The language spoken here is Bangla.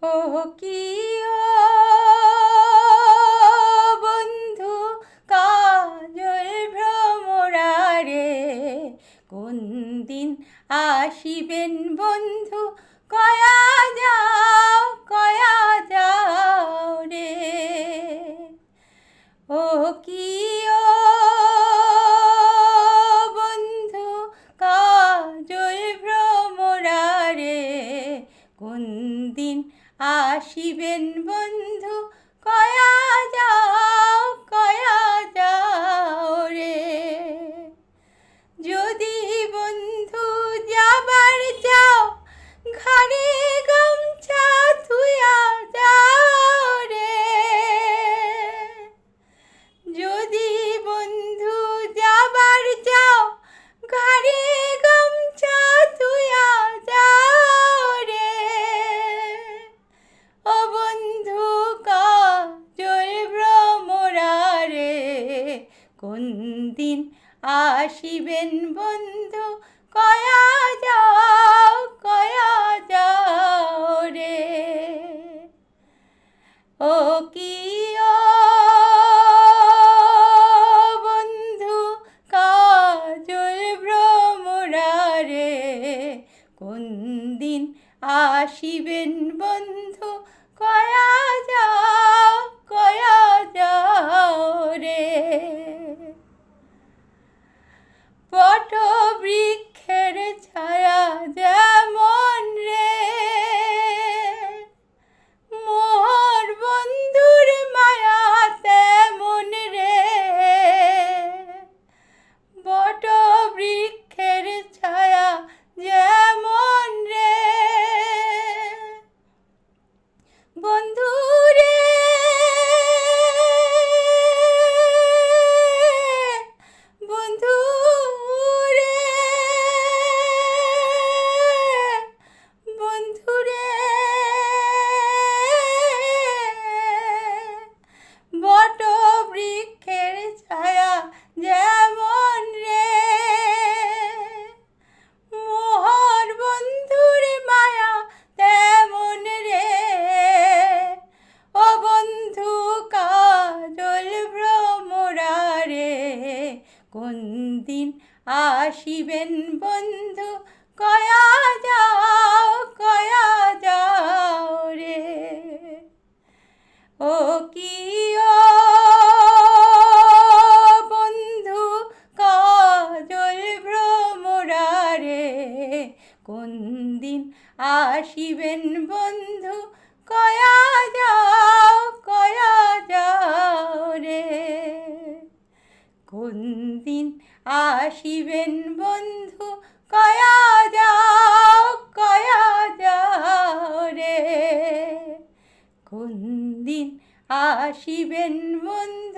ও কি ও বন্ধু কাজল ভ্রমরারে, কোন দিন আসিবেন বন্ধু, কয়া যাও রে। ও কি ও বন্ধু কাজল ভ্রমরারে, কোন দিন আসিবেন বন্ধু, কয়া যাও রে। যদি বন্ধু যাবার যাও, ঘাড়ে গামছা থুয়া যাও রে। যদি বন্ধু যাবার যাও, ঘাড়ে গামছা থুয়া যাও রে। ও বন্ধু কাজল ভ্রমরারে, কোন দিন আসিবেন বন্ধু, কয়া যাও রে। ও কি ও বন্ধু কাজল ভ্রমরারে, কোন দিন আসিবেন বন্ধু, কয়া যাও রে। বটবৃক্ষের ছায়া যেমন রে, মোর বন্ধুর মায়া তেমন রে। বটবৃক্ষের ছায়া যেমন রে, বন্ধু রে বন্ধু রে বন্ধু রে, বটবৃক্ষের ছায়া যেমন রে, মোহর বন্ধুর মায়া তেমন রে। ও বন্ধু কাজল ভ্রমরারে, কোন দিন আসিবেন বন্ধু, কয়া যাও রে। ও কি ও বন্ধু কাজল ভ্রমরারে, কোন দিন আসিবেন বন্ধু, কয়া যাও রে। কোন দিন আসিবেন বন্ধু, কয়া যাও রে। কোন দিন আসিবেন বন্ধু।